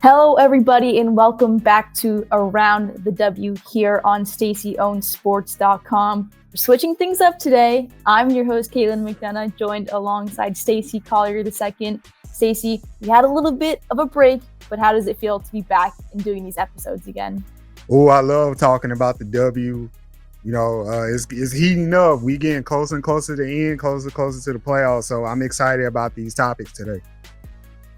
Hello, everybody, and welcome back to Around the W here on StaceyOwnSports.com. We're switching things up today. I'm your host, Caitlin McDonough, joined alongside Stacey Collier II. Stacey, we had a little bit of a break, but how does it feel to be back and doing these episodes again? Oh, I love talking about the W. It's heating up. We getting closer and closer to the end, closer to the playoffs. So I'm excited about these topics today.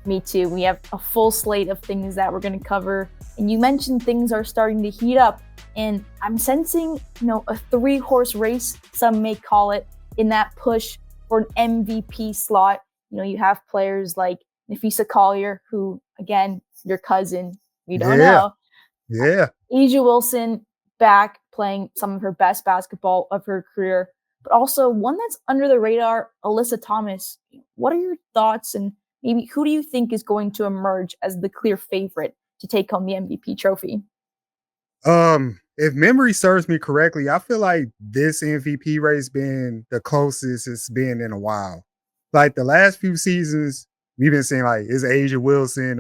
Me too. We have a full slate of things that we're going to cover. And you mentioned things are starting to heat up. And I'm sensing, a three-horse race, some may call it, in that push for an MVP slot. You have players like Napheesa Collier, who, again, your cousin, we don't know. Yeah. A'ja Wilson back playing some of her best basketball of her career. But also one that's under the radar, Alyssa Thomas. What are your thoughts, and maybe who do you think is going to emerge as the clear favorite to take home the MVP trophy? If memory serves me correctly, I feel like this MVP race been the closest it's been in a while. Like the last few seasons, we've been saying like it's A'ja Wilson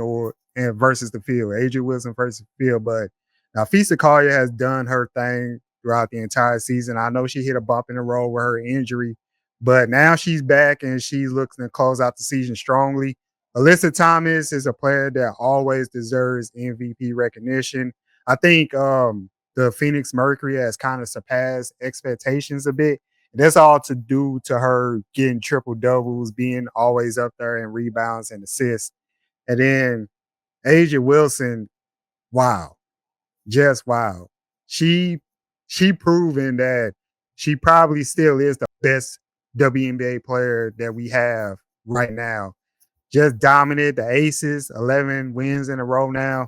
and versus the field, A'ja Wilson versus the field. But now Napheesa Collier has done her thing throughout the entire season. I know she hit a bump in the road with her injury, but now she's back and she's looking to close out the season strongly. Alyssa Thomas is a player that always deserves MVP recognition. I think the Phoenix Mercury has kind of surpassed expectations a bit. That's all to do to her getting triple doubles, being always up there in rebounds and assists. And then A'ja Wilson, wow, just wow. She proven that she probably still is the best WNBA player that we have right now. Just dominant the Aces, 11 wins in a row now.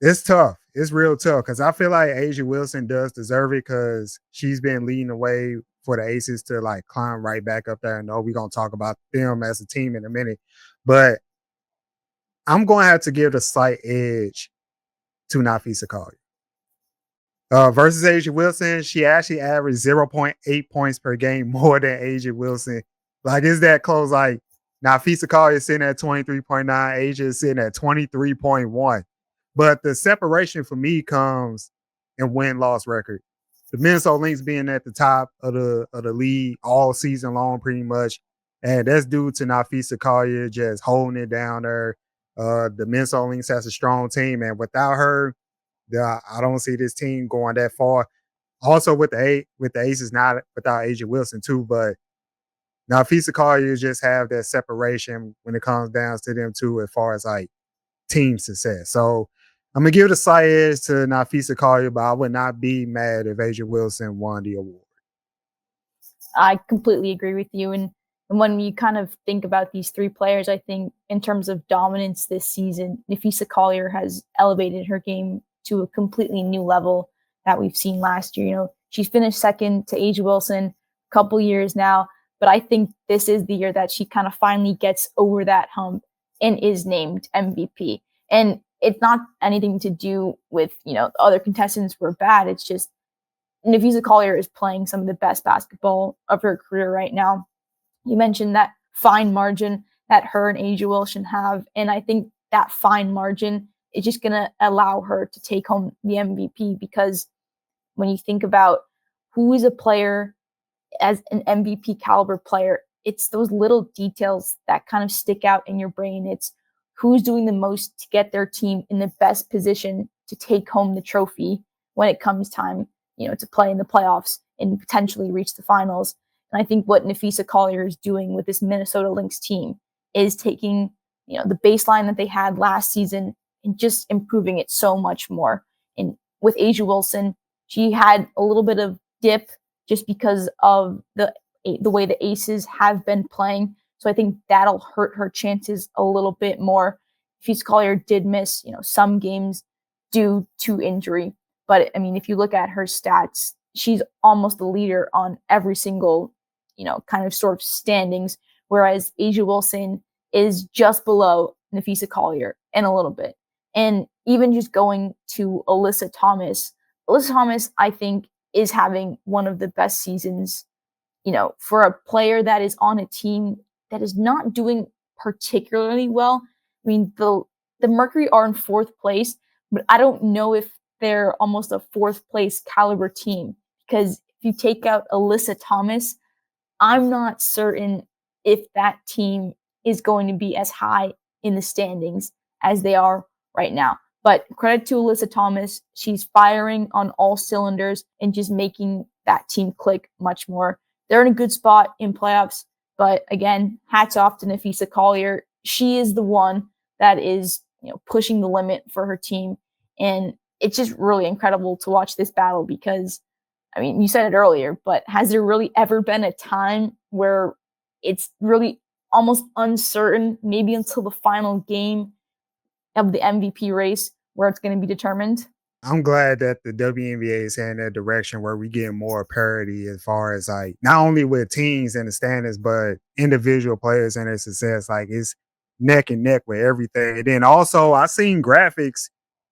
It's tough. It's real tough because I feel like A'ja Wilson does deserve it because she's been leading the way for the Aces to like climb right back up there. And we're going to talk about them as a team in a minute. But I'm going to have to give the slight edge to Napheesa Collier. Versus A'ja Wilson, she actually averaged 0.8 points per game more than A'ja Wilson. Like, is that close? Like, Napheesa Collier is sitting at 23.9, A'ja is sitting at 23.1. But the separation for me comes in win-loss record. The Minnesota Lynx being at the top of the league all season long, pretty much. And that's due to Napheesa Collier just holding it down there. The Minnesota Lynx has a strong team, and without her, I don't see this team going that far. Also with the Aces, not without A'ja Wilson too, but Napheesa Collier just have that separation when it comes down to them too, as far as like team success. So I'm gonna give it a slight edge to Napheesa Collier, but I would not be mad if A'ja Wilson won the award. I completely agree with you. And when you kind of think about these three players, I think in terms of dominance this season, Napheesa Collier has elevated her game to a completely new level that we've seen last year. She's finished second to A'ja Wilson a couple years now, but I think this is the year that she kind of finally gets over that hump and is named MVP. And it's not anything to do with, other contestants were bad. It's just Napheesa Collier is playing some of the best basketball of her career right now. You mentioned that fine margin that her and A'ja Wilson have, and I think that fine margin is just going to allow her to take home the MVP, because when you think about who is a player as an MVP caliber player, it's those little details that kind of stick out in your brain. It's who's doing the most to get their team in the best position to take home the trophy when it comes time, to play in the playoffs and potentially reach the finals. And I think what Napheesa Collier is doing with this Minnesota Lynx team is taking, the baseline that they had last season and just improving it so much more. And with A'ja Wilson, she had a little bit of dip just because of the way the Aces have been playing. So I think that'll hurt her chances a little bit more. Napheesa Collier did miss, some games due to injury. But I mean, if you look at her stats, she's almost the leader on every single, kind of sort of standings, whereas A'ja Wilson is just below Napheesa Collier and a little bit. And even just going to Alyssa Thomas, I think, is having one of the best seasons, for a player that is on a team that is not doing particularly well. I mean, the the Mercury are in fourth place, but I don't know if they're almost a fourth place caliber team because if you take out Alyssa Thomas, I'm not certain if that team is going to be as high in the standings as they are right now. But credit to Alyssa Thomas. She's firing on all cylinders and just making that team click much more. They're in a good spot in playoffs. But again, hats off to Napheesa Collier. She is the one that is, pushing the limit for her team. And it's just really incredible to watch this battle because you said it earlier, but has there really ever been a time where it's really almost uncertain, maybe until the final game of the MVP race where it's going to be determined? I'm glad that the WNBA is heading that direction where we get more parity as far as like not only with teams and the standings, but individual players and their success. Like it's neck and neck with everything. And then also I seen graphics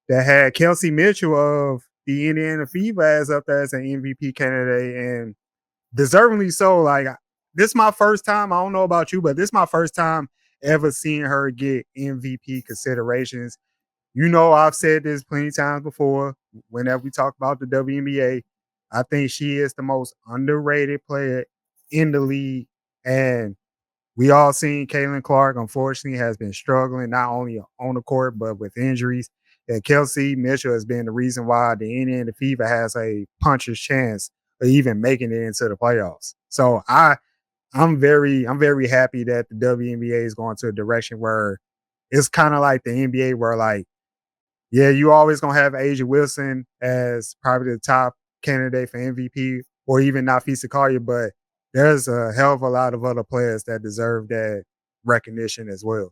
that had Kelsey Mitchell of the Indiana Fever as up there as an MVP candidate and deservingly so. Like this is my first time. I don't know about you, but this is my first time ever seeing her get MVP considerations. I've said this plenty of times before. Whenever we talk about the WNBA, I think she is the most underrated player in the league. And we all seen Caitlin Clark, unfortunately, has been struggling not only on the court, but with injuries. And Kelsey Mitchell has been the reason why the Indiana Fever has a puncher's chance of even making it into the playoffs. So I'm very happy that the WNBA is going to a direction where it's kind of like the NBA where like yeah, you always gonna have Asia Wilson as probably the top candidate for MVP, or even Napheesa Collier, but there's a hell of a lot of other players that deserve that recognition as well.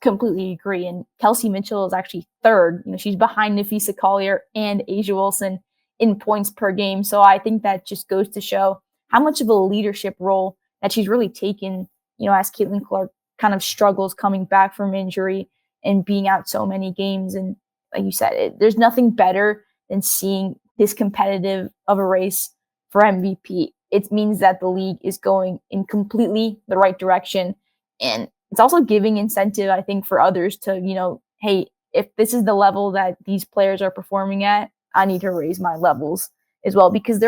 Completely agree. And Kelsey Mitchell is actually third. She's behind Napheesa Collier and Asia Wilson in points per game. So I think that just goes to show how much of a leadership role that she's really taken, as Caitlin Clark kind of struggles coming back from injury and being out so many games. And like you said, there's nothing better than seeing this competitive of a race for MVP. It means that the league is going in completely the right direction. And it's also giving incentive, I think, for others to, hey, if this is the level that these players are performing at, I need to raise my levels as well because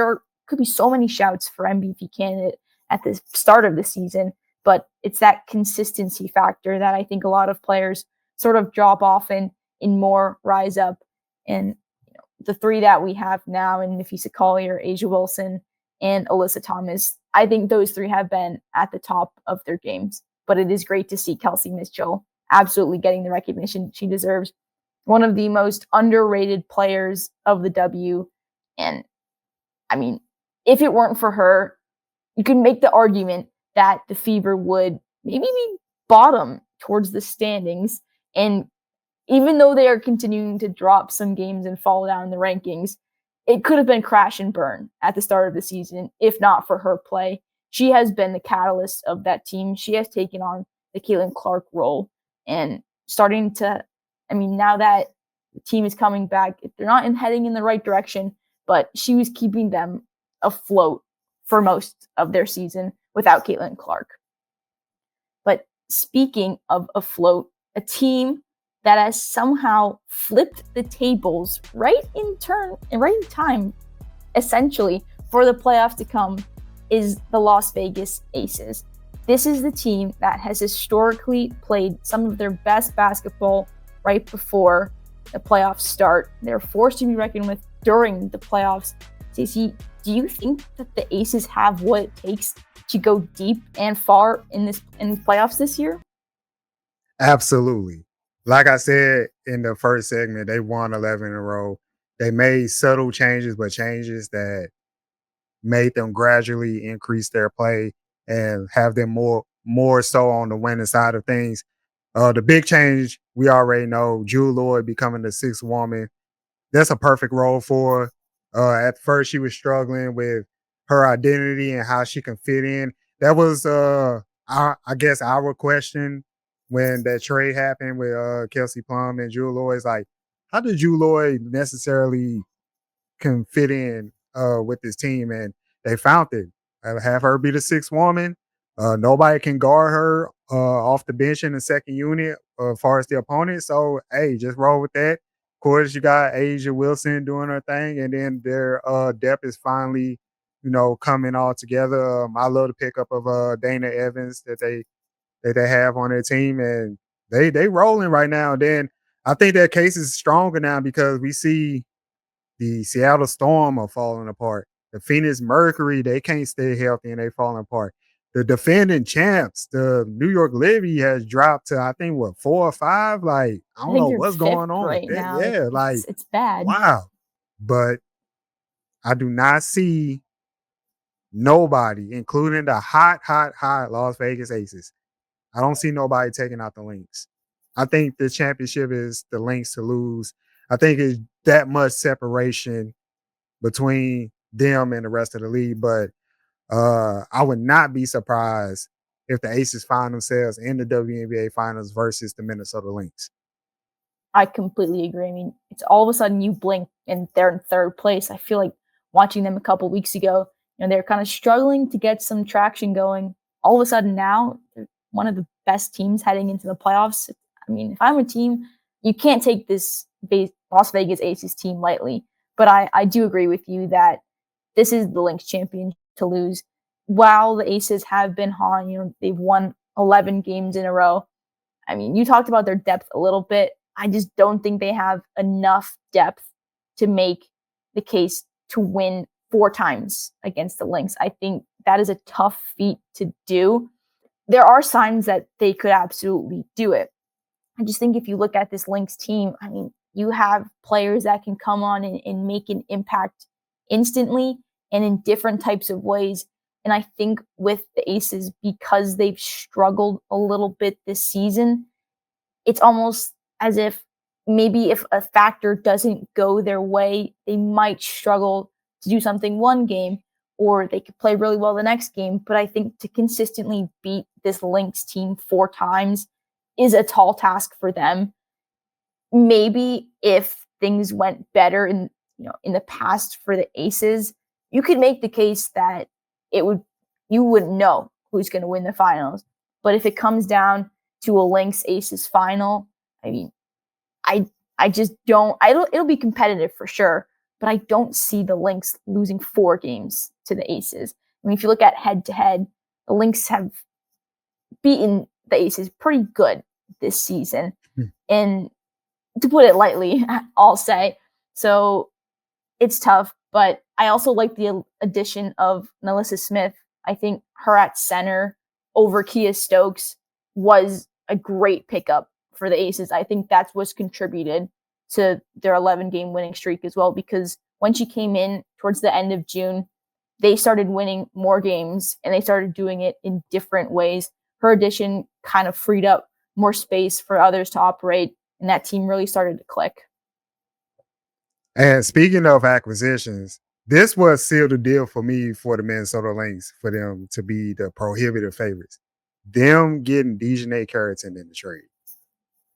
could be so many shouts for MVP candidate at the start of the season, but it's that consistency factor that I think a lot of players sort of drop off and in more rise up. And the three that we have now in Napheesa Collier, Asia Wilson, and Alyssa Thomas, I think those three have been at the top of their games. But it is great to see Kelsey Mitchell absolutely getting the recognition she deserves. One of the most underrated players of the W. And if it weren't for her, you could make the argument that the Fever would maybe be bottom towards the standings. And even though they are continuing to drop some games and fall down in the rankings, it could have been crash and burn at the start of the season if not for her play. She has been the catalyst of that team. She has taken on the Caitlin Clark role and starting to, now that the team is coming back, they're not heading in the right direction, but she was keeping them afloat for most of their season without Caitlin Clark. But speaking of afloat, a team that has somehow flipped the tables right in time, essentially, for the playoffs to come is the Las Vegas Aces. This is the team that has historically played some of their best basketball right before the playoffs start. They're forced to be reckoned with during the playoffs. Stacey, do you think that the Aces have what it takes to go deep and far in playoffs this year? Absolutely. Like I said in the first segment, they won 11 in a row. They made subtle changes, but changes that made them gradually increase their play and have them more so on the winning side of things. The big change we already know, Jewel Lloyd becoming the sixth woman. That's a perfect role for her. At first, she was struggling with her identity and how she can fit in. That was, I guess, our question when that trade happened with Kelsey Plum and Jewel Lloyd. It's like, how did Jewel Lloyd necessarily can fit in with this team? And they found it. Have her be the sixth woman. Nobody can guard her off the bench in the second unit as far as the opponent. So hey, just roll with that. Of course, you got Asia Wilson doing her thing, and then their depth is finally, coming all together. I love the pickup of Dana Evans that they have on their team, and they rolling right now. And then I think their case is stronger now because we see the Seattle Storm are falling apart. The Phoenix Mercury, they can't stay healthy and they falling apart. The defending champs, the New York Liberty has dropped to I think what 4 or 5. Like I I don't think know they're what's fifth going on with right that. now. Yeah, like It's bad. wow. But I do not see nobody, including the hot Las Vegas Aces. I don't see nobody taking out the Lynx. I think the championship is the Lynx to lose. I think it's that much separation between them and the rest of the league. But I would not be surprised if the Aces find themselves in the WNBA finals versus the Minnesota Lynx. I completely agree. I mean, it's all of a sudden you blink and they're in third place. I feel like watching them a couple weeks ago, they're kind of struggling to get some traction going. All of a sudden now, they're one of the best teams heading into the playoffs. I mean, if I'm a team, you can't take this Las Vegas Aces team lightly. But I do agree with you that this is the Lynx champion to lose. While the Aces have been hot, they've won 11 games in a row. I mean, you talked about their depth a little bit. I just don't think they have enough depth to make the case to win 4 times against the Lynx. I think that is a tough feat to do. There are signs that they could absolutely do it. I just think if you look at this Lynx team, I mean, you have players that can come on and make an impact instantly and in different types of ways. And I think with the Aces, because they've struggled a little bit this season, it's almost as if maybe if a factor doesn't go their way, they might struggle to do something one game, or they could play really well the next game. But I think to consistently beat this Lynx team 4 times is a tall task for them. Maybe if things went better in the past for the Aces, you could make the case that you wouldn't know who's going to win the finals. But if it comes down to a Lynx Aces final, I mean, I just don't. It'll be competitive for sure, but I don't see the Lynx losing 4 games to the Aces. I mean, if you look at head to head, the Lynx have beaten the Aces pretty good this season, and to put it lightly, I'll say. So it's tough, but I also like the addition of Alyssa Smith. I think her at center over Kia Stokes was a great pickup for the Aces. I think that's what's contributed to their 11-game winning streak as well, because when she came in towards the end of June, they started winning more games and they started doing it in different ways. Her addition kind of freed up more space for others to operate, and that team really started to click. And speaking of acquisitions, this was sealed the deal for me for the Minnesota Lynx for them to be the prohibitive favorites. Them getting Dejanay Carrington in the trade.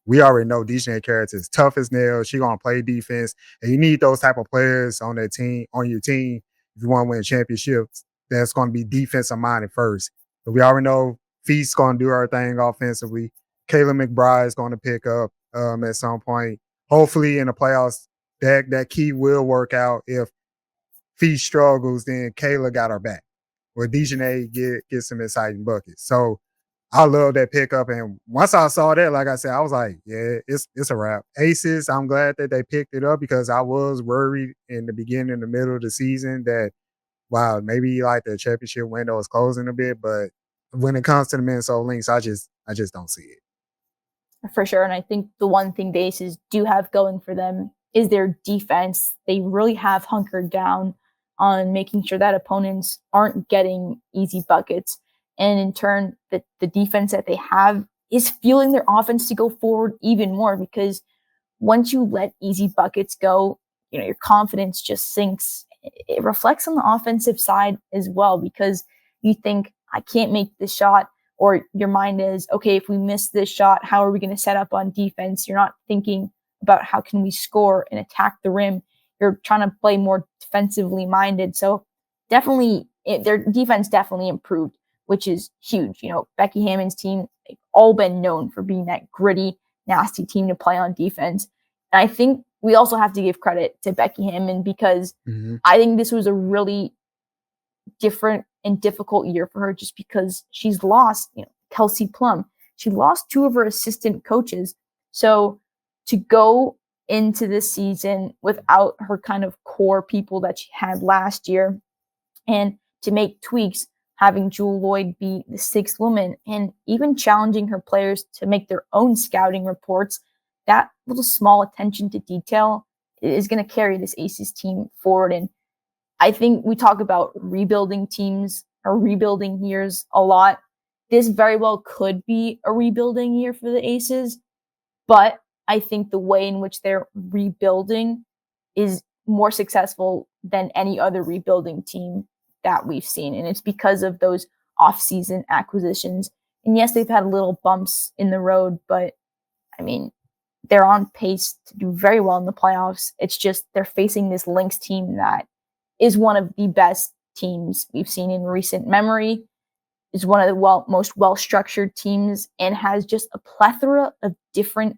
We already know Dejanay Carrington is tough as nails. She gonna play defense, and you need those type of players on that team, on your team, if you want to win championships. That's gonna be defensive minded first. But we already know Feast's gonna do her thing offensively. Kayla McBride is gonna pick up at some point. Hopefully in the playoffs, that key will work out. If Feast struggles, then Kayla got her back. Where Dejanay get some exciting buckets. So I love that pickup. And once I saw that, like I said, I was like, yeah, it's a wrap. Aces, I'm glad that they picked it up because I was worried in the beginning and the middle of the season that, wow, maybe like the championship window is closing a bit. But when it comes to the Minnesota Lynx, I just don't see it. For sure. And I think the one thing the Aces do have going for them is their defense. They really have hunkered down on making sure that opponents aren't getting easy buckets. And in turn, the defense that they have is fueling their offense to go forward even more, because once you let easy buckets go, your confidence just sinks. It reflects on the offensive side as well, because you think, I can't make this shot, or your mind is, okay, if we miss this shot, how are we going to set up on defense? You're not thinking about how can we score and attack the rim. You're trying to play more defensively minded. So definitely, their defense definitely improved, which is huge. Becky Hammond's team they've all been known for being that gritty, nasty team to play on defense. And I think we also have to give credit to Becky Hammon because Mhm. I think this was a really different and difficult year for her just because she's lost, Kelsey Plum. She lost two of her assistant coaches. So to go into this season without her kind of core people that she had last year and to make tweaks, having Jewel Lloyd be the sixth woman and even challenging her players to make their own scouting reports, that little small attention to detail is going to carry this Aces team forward. And I think we talk about rebuilding teams or rebuilding years a lot. This very well could be a rebuilding year for the Aces, but I think the way in which they're rebuilding is more successful than any other rebuilding team that we've seen. And it's because of those off-season acquisitions. And yes, they've had little bumps in the road, but I mean, they're on pace to do very well in the playoffs. It's just they're facing this Lynx team that is one of the best teams we've seen in recent memory, is one of the most well-structured teams, and has just a plethora of different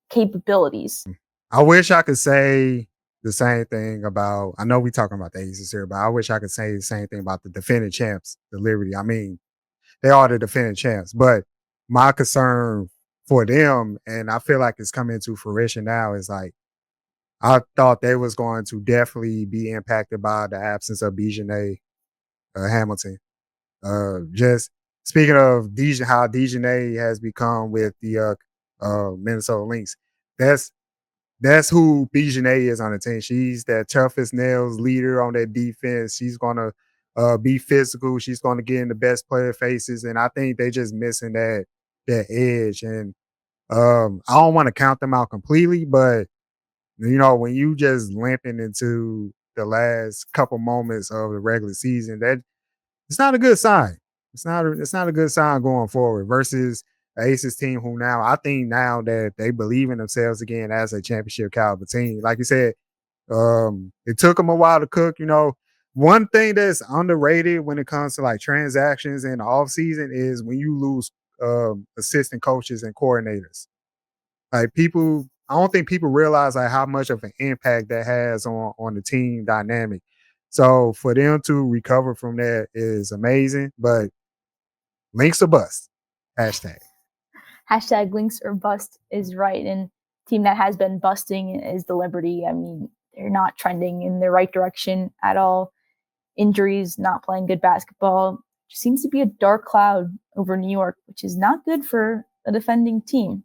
capabilities. I wish I could say the same thing about. I know we talking about the Aces here, but I wish I could say the same thing about the defending champs, the Liberty. I mean, they are the defending champs, but my concern for them, and I feel like it's coming to fruition now, is like I thought they was going to definitely be impacted by the absence of Bijanay Hamilton. Just speaking of how Dejanay has become with the Minnesota Lynx, that's that's who Bijanay is on the team. She's that toughest nails leader on that defense. She's gonna be physical. She's gonna get in the best player faces, and I think they just missing that edge. And I don't want to count them out completely, but when you just limping into the last couple moments of the regular season, that it's not a good sign. It's not a good sign going forward versus the Aces team who now I think now that they believe in themselves again as a championship caliber team. Like you said, it took them a while to cook. One thing that's underrated when it comes to like transactions in the offseason is when you lose assistant coaches and coordinators. Like I don't think people realize like how much of an impact that has on the team dynamic. So for them to recover from that is amazing, but links or bust. Hashtag. Hashtag Lynx or bust is right. And team that has been busting is the Liberty. I mean, they're not trending in the right direction at all. Injuries, not playing good basketball. Just seems to be a dark cloud over New York, which is not good for a defending team.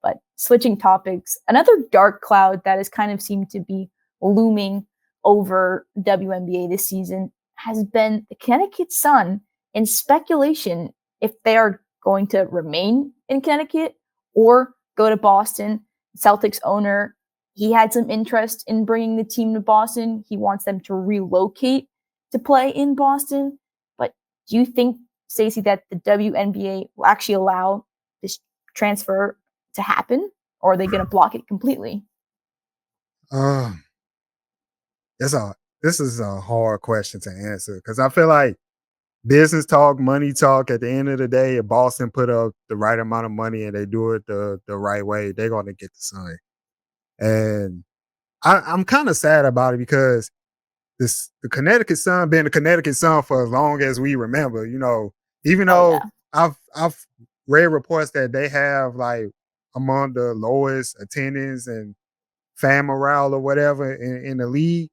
But switching topics, another dark cloud that has kind of seemed to be looming over WNBA this season has been the Connecticut Sun and speculation if they are going to remain in Connecticut or go to Boston. Celtics owner, he had some interest in bringing the team to Boston. He wants them to relocate to play in Boston. But do you think, Stacey, that the WNBA will actually allow this transfer to happen, or are they going to block it completely? Uh, that's a this is a hard question to answer because I feel like business talk, money talk. At the end of the day, if Boston put up the right amount of money and they do it the right way, they're going to get the Sun. And I'm kind of sad about it because the Connecticut Sun been the Connecticut Sun for as long as we remember. Even Oh yeah, though I've read reports that they have like among the lowest attendance and fan morale or whatever in the league,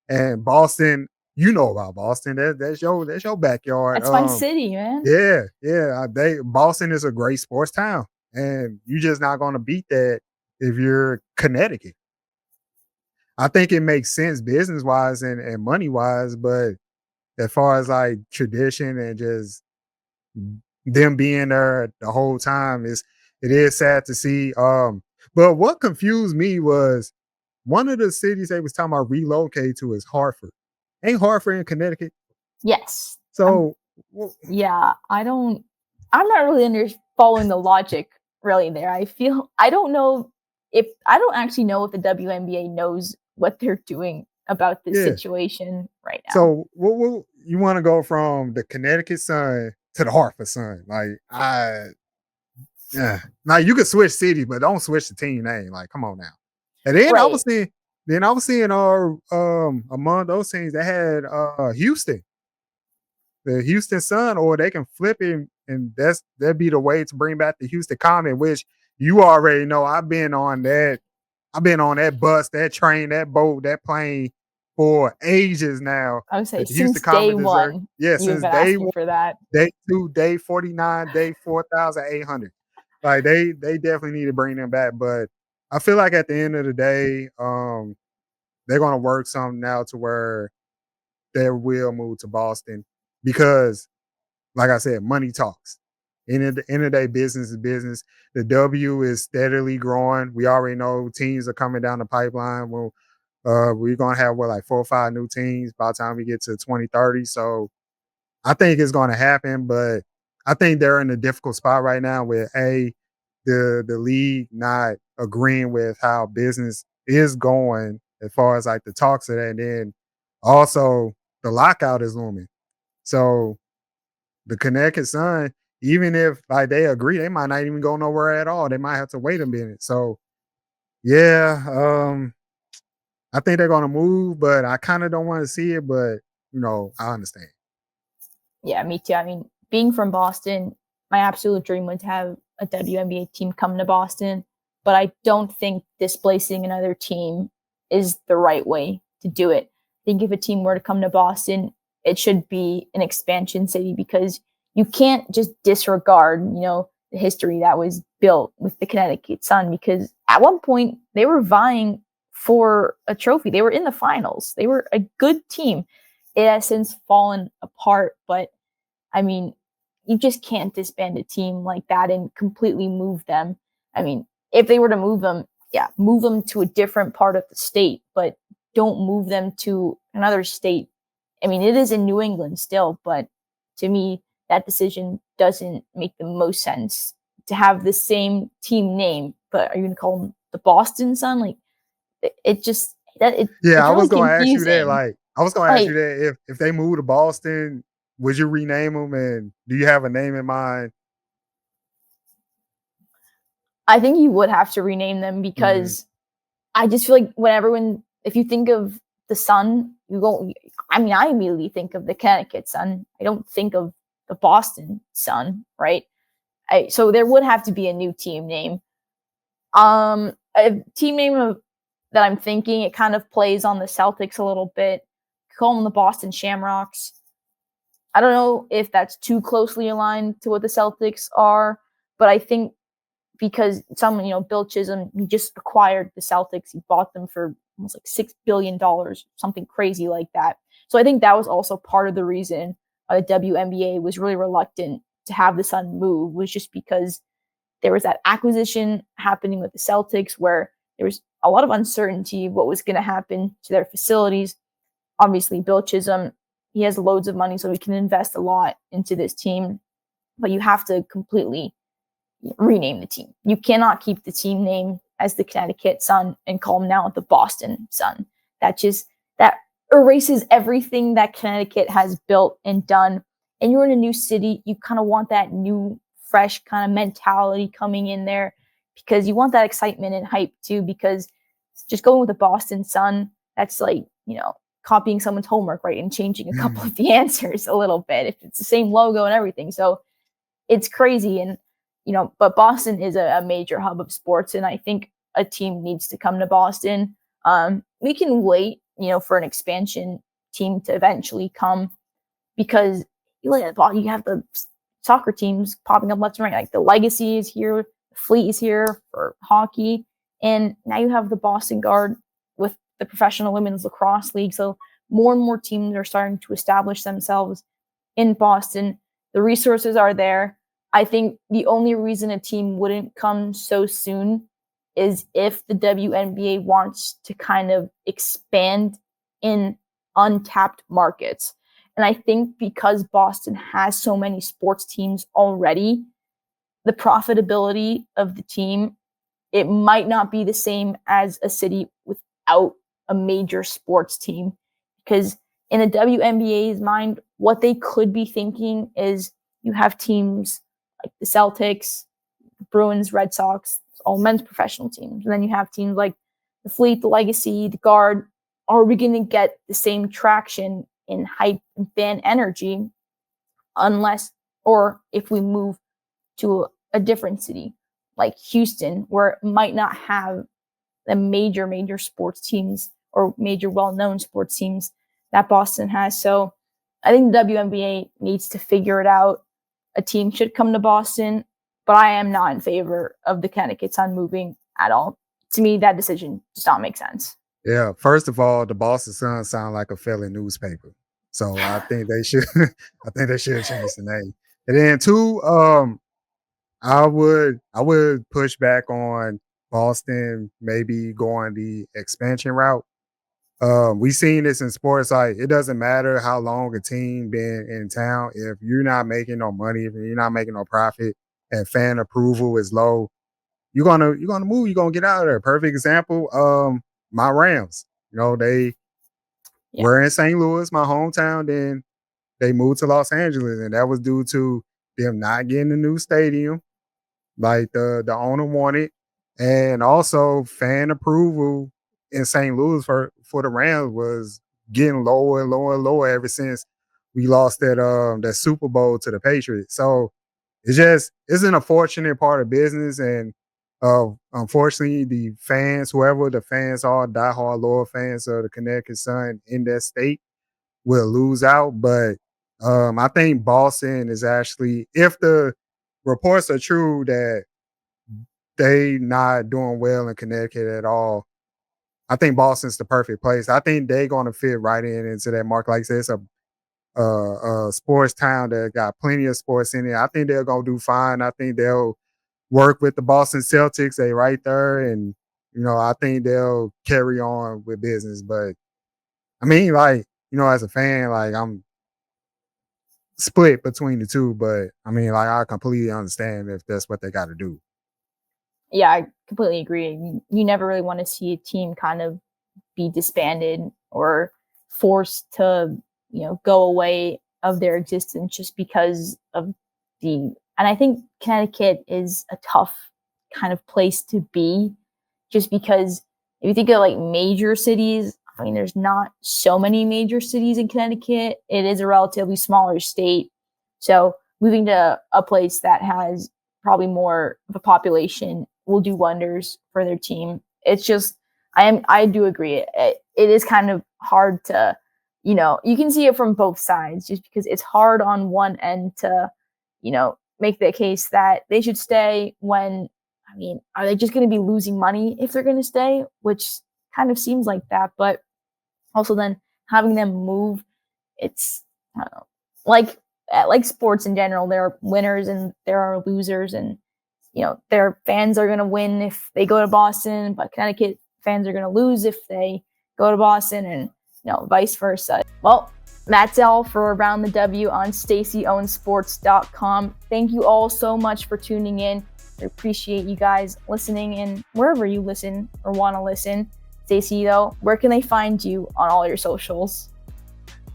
and Boston, about Boston. That's your backyard. that's my city, man. Yeah, yeah. Boston is a great sports town, and you're just not going to beat that if you're Connecticut. I think it makes sense business wise and money wise, but as far as like tradition and just them being there the whole time it is sad to see. But what confused me was one of the cities they was talking about relocate to is Hartford. Ain't Hartford in Connecticut? Yes. So Yeah, I'm not really following the logic really there. I don't know if I don't actually know if the WNBA knows what they're doing about this yeah. situation right now. So what you want to go from the Connecticut Sun to the Hartford Sun. Like yeah. Now you could switch cities, but don't switch the team name. Like, come on now. And Right. then I was seeing among those teams they had Houston, the Houston Sun, or they can flip it, and that'd be the way to bring back the Houston Comet, which you already know I've been on that bus, that train, that boat, that plane for ages now. I would say That the Houston since day Comet deserve, one, yeah, you've since been day asking one, for that. day 2, day 49, day 4,800. Like they definitely need to bring them back. But I feel like at the end of the day, they're gonna work something out to where they will move to Boston because, like I said, money talks. In the end of the day, business is business. The W is steadily growing. We already know teams are coming down the pipeline. We're gonna have like 4 or 5 new teams by the time we get to 2030. So I think it's gonna happen, but I think they're in a difficult spot right now with the league not agreeing with how business is going as far as like the talks of that. And then also the lockout is looming. So the Connecticut Sun, even if like they agree, they might not even go nowhere at all. They might have to wait a minute. So yeah, I think they're gonna move, but I kind of don't want to see it. But I understand. Yeah, me too. I mean, being from Boston, my absolute dream would have a WNBA team come to Boston, but I don't think displacing another team is the right way to do it. I think if a team were to come to Boston, it should be an expansion city because you can't just disregard, the history that was built with the Connecticut Sun because at one point they were vying for a trophy. They were in the finals. They were a good team. It has since fallen apart, but I mean, you just can't disband a team like that and completely move them. I mean, if they were to move them, yeah, move them to a different part of the state, but don't move them to another state. I mean, it is in New England still, but to me, that decision doesn't make the most sense to have the same team name, but are you going to call them the Boston Sun? Like, it just, Yeah, it's I was really gonna ask you that. confusing. Like, I was gonna ask you Like, that if they move to Boston, would you rename them? And do you have a name in mind? I think you would have to rename them Mhm. because I just feel like if you think of the Sun, you go. I mean, I immediately think of the Connecticut Sun. I don't think of the Boston Sun, right? So there would have to be a new team name. A team name that I'm thinking it kind of plays on the Celtics a little bit. Call them the Boston Shamrocks. I don't know if that's too closely aligned to what the Celtics are, but I think because Bill Chisholm, he just acquired the Celtics. He bought them for almost like $6 billion, something crazy like that. So I think that was also part of the reason the WNBA was really reluctant to have the Sun move, was just because there was that acquisition happening with the Celtics where there was a lot of uncertainty what was going to happen to their facilities. Obviously, Bill Chisholm, he has loads of money, so he can invest a lot into this team, but you have to completely rename the team. You cannot keep the team name as the Connecticut Sun and call them now the Boston Sun. That erases everything that Connecticut has built and done. And you're in a new city, you kind of want that new, fresh kind of mentality coming in there because you want that excitement and hype too. Because just going with the Boston Sun, that's like, copying someone's homework, right? And changing a couple of the answers a little bit if it's the same logo and everything. So it's crazy. And, but Boston is a major hub of sports. And I think a team needs to come to Boston. We can wait, for an expansion team to eventually come because you look at you have the soccer teams popping up left and right. Like the Legacy is here, the Fleet is here for hockey. And now you have the Boston Guard with the Professional Women's Lacrosse League. So more and more teams are starting to establish themselves in Boston. The resources are there. I think the only reason a team wouldn't come so soon is if the WNBA wants to kind of expand in untapped markets. And I think because Boston has so many sports teams already, the profitability of the team, it might not be the same as a city without a major sports team. Because in the WNBA's mind, what they could be thinking is you have teams like the Celtics, the Bruins, Red Sox, all men's professional teams. And then you have teams like the Fleet, the Legacy, the Guard. Are we going to get the same traction in hype and fan energy unless, or if we move to a different city like Houston, where it might not have the major sports teams or major well-known sports teams that Boston has. So I think the WNBA needs to figure it out. A team should come to Boston, but I am not in favor of the Connecticut Sun moving at all. To me, that decision does not make sense. Yeah, first of all, the Boston Sun sound like a failing newspaper. So I think they should I think they should change the name. And then two, I would push back on Boston maybe going the expansion route. We've seen this in sports. Like it doesn't matter how long a team been in town. If you're not making no money, if you're not making no profit, and fan approval is low, you're gonna move. You're gonna get out of there. Perfect example. My Rams. They were in St. Louis, my hometown. Then they moved to Los Angeles, and that was due to them not getting a new stadium like the owner wanted, and also fan approval in St. Louis for the Rams was getting lower and lower and lower ever since we lost that Super Bowl to the Patriots. So it's an unfortunate part of business, and unfortunately the fans, whoever the fans are, diehard loyal fans of the Connecticut Sun in that state will lose out. But I think Boston is actually, if the reports are true that they not doing well in Connecticut at all, I think Boston's the perfect place. I think they're going to fit right into that market. Like I said, it's a sports town that got plenty of sports in it. I think they're going to do fine. I think they'll work with the Boston Celtics. They right there. And, I think they'll carry on with business. But, I mean, like, as a fan, like, I'm split between the two. But, I mean, like, I completely understand if that's what they got to do. Yeah, I completely agree. You never really want to see a team kind of be disbanded or forced to, go away of their existence just because of and I think Connecticut is a tough kind of place to be just because if you think of like major cities, I mean, there's not so many major cities in Connecticut. It is a relatively smaller state. So moving to a place that has probably more of a population will do wonders for their team. It's just, I do agree. It is kind of hard to, you can see it from both sides just because it's hard on one end to, make the case that they should stay when, I mean, are they just going to be losing money if they're going to stay? Which kind of seems like that. But also then having them move, it's, I don't know, like sports in general, there are winners and there are losers, and their fans are going to win if they go to Boston, but Connecticut fans are going to lose if they go to Boston, and vice versa. Well, that's all for Around the W on StaceyOwnsSports.com. Thank you all so much for tuning in. I appreciate you guys listening, and wherever you listen or want to listen. Stacey, though, where can they find you on all your socials?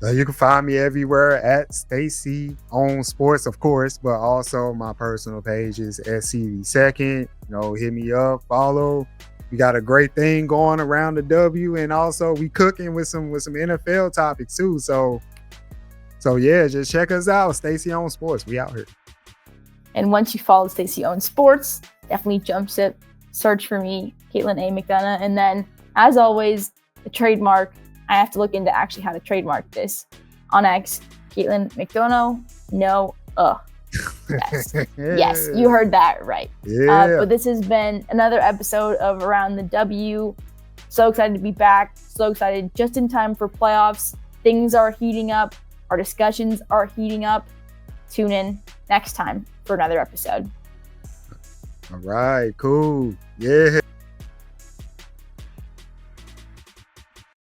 You can find me everywhere at Stacey on Sports, of course, but also my personal page is SCV Second. Hit me up, follow. We got a great thing going around the W, and also we cooking with some NFL topics too. So yeah, just check us out, Stacey on Sports. We out here. And once you follow Stacey on Sports, definitely jumps it. Search for me, Caitlin A. McDonough, and then as always, the trademark. I have to look into actually how to trademark this on X. Caitlin McDonough, no, yes. Yes, you heard that right. Yeah. But this has been another episode of Around the W. So excited to be back. So excited just in time for playoffs. Things are heating up. Our discussions are heating up. Tune in next time for another episode. All right, cool. Yeah.